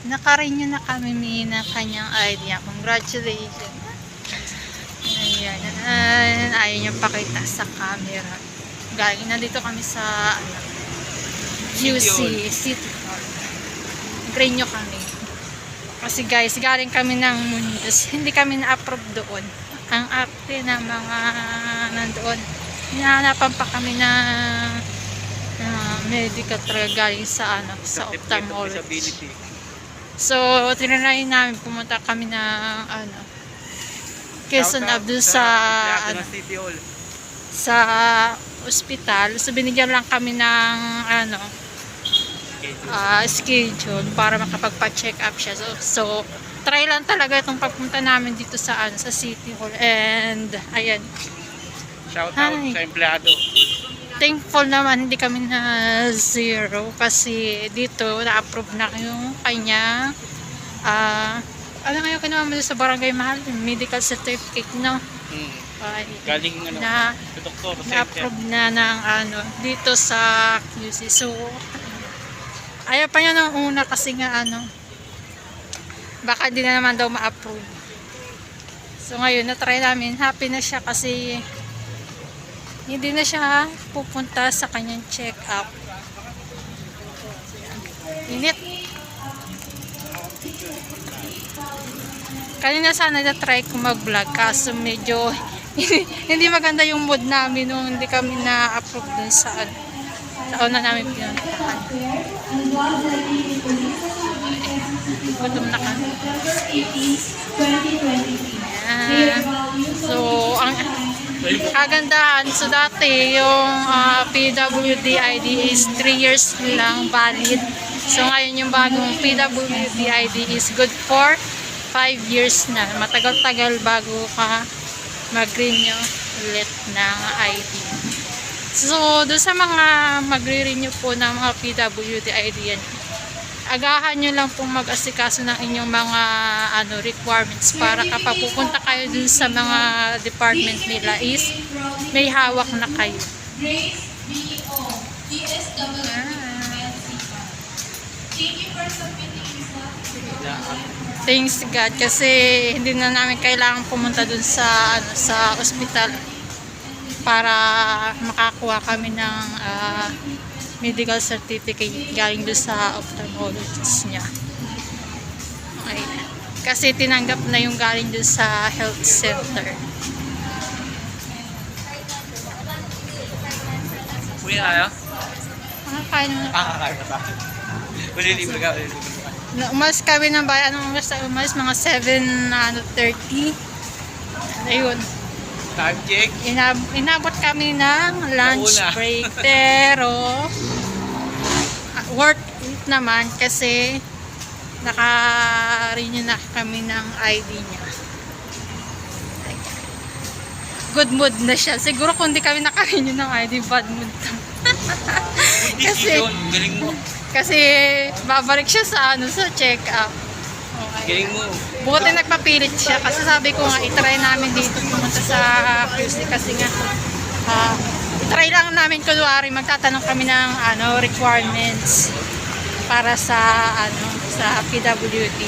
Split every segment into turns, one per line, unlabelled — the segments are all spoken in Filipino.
Naka-renew na kami ng kanyang idea. Congratulations. Ayan. Ayaw niya pakita sa camera. Galing na dito kami sa QC City Hall. Nag-renew kami. Kasi guys, galing kami ng Mundos. Hindi kami na-approve doon. Ang arte ng mga nandoon. Hinahanapan pa kami ng medical talaga galing sa ophthalmologist. So, tinry namin pumunta kami ng Quezon Abdul sa ospital. So, binigyan lang kami ng schedule para makapagpa-check up siya. So, try lang talaga itong pagpunta namin dito sa City Hall. And, ayan.
Shout out sa empleyado.
Thankful naman hindi kami na zero kasi dito na-approve na yung kanya ngayon kinuha mo sa barangay mahal medical certificate, no?
Galing
na
sa doktor,
na-approve na ng dito sa QC. So ayaw pa niya nung una kasi nga baka di na naman daw ma-approve. So ngayon na-try namin, happy na siya kasi hindi na siya pupunta sa kanyang check-up. Init. Kanina sana na-try ko mag-vlog kaso medyo hindi maganda yung mood namin nung hindi kami na-approve dun sa una namin pinuntahan. Gutom na kami. Ayan. So, ang kagandahan, so dati yung PWD ID is 3 years lang valid. So ngayon yung bagong PWD ID is good for 5 years na. Matagal-tagal bago ka mag-renew ulit ng ID. So doon sa mga magre-renew po ng mga PWD ID yan, agahan nyo lang pong mag-asikaso ng inyong mga requirements para kapag pupunta kayo dun sa mga department nila is may hawak na kayo. Thanks God kasi hindi na namin kailangan pumunta dun sa ospital para makakuha kami ng medical certificate galing doon sa ophthalmologist niya. Okay. Kasi tinanggap na yung galing doon sa health center.
Kuya kaya?
Makakain na.
Kaya ba? Ulilibre ka.
Umalis kami ng bayan. Umalis mga 7:30. Ayun.
Time check.
Inabot kami ng lunch break. Pero worth it naman kasi naka-renew na kami ng ID niya. Good mood na siya. Siguro kung di kami naka-renew ng ID, bad mood na. kasi babalik siya sa check-up. Okay.
Galing mo.
Buti nagpapilit siya kasi sabi ko nga itry namin dito pumunta sa QC kasi nga itry lang namin kunwari magtatanong kami ng requirements para sa sa PWD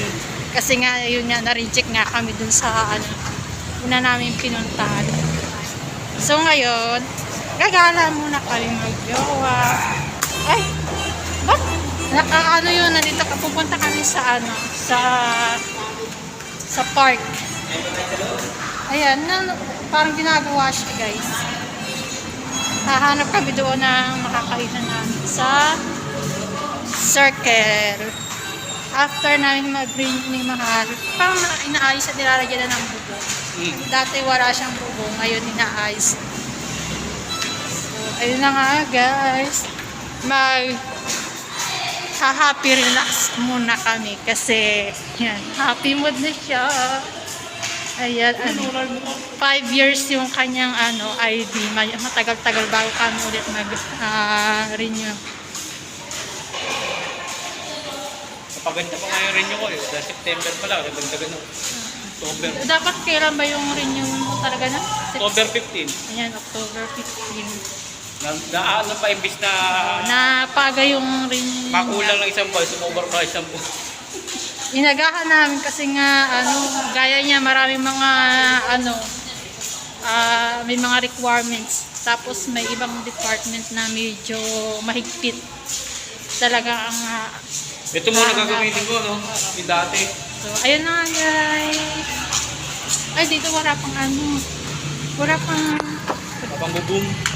kasi nga yun nga na-reject nga kami dun sa una namin pinuntahan. So ngayon gagala muna kami mag-jowa. Ay ba't yun nandito pupunta kami sa sa park. Ayan, parang ginagawa siya guys. Hahanap kami doon ng makakainan namin sa circle. After namin mag-renew ni Mahal, parang inaayos at nilalagyan na ng bubong. Dati wala siyang bubong, ngayon inaayos. So, ayun na nga guys. Happy relax muna kami kasi yan, happy mood na siya. Ayan, 5 years yung kanyang ID. Matagal-tagal bago kami ulit mag-renew.
Kapaganda pa nga yung renew ko eh. September pa lang, nagdagdagan ng October.
Dapat kailan ba yung renew mo talaga na?
October 15.
Ayan, October 15.
Pa imbis na
napaga yung renew.
makulang ng isang buwan, sumover pa isang buwan.
inagahan namin kasi nga ano, gaya niya maraming mga ano may mga requirements. Tapos may ibang department na medyo mahigpit. Talaga ang
Ito muna gagamitin ko, no? Yung dati.
so, ayun na nga guys. Ay, dito wala pang ano. Wala pang
Pang bubong.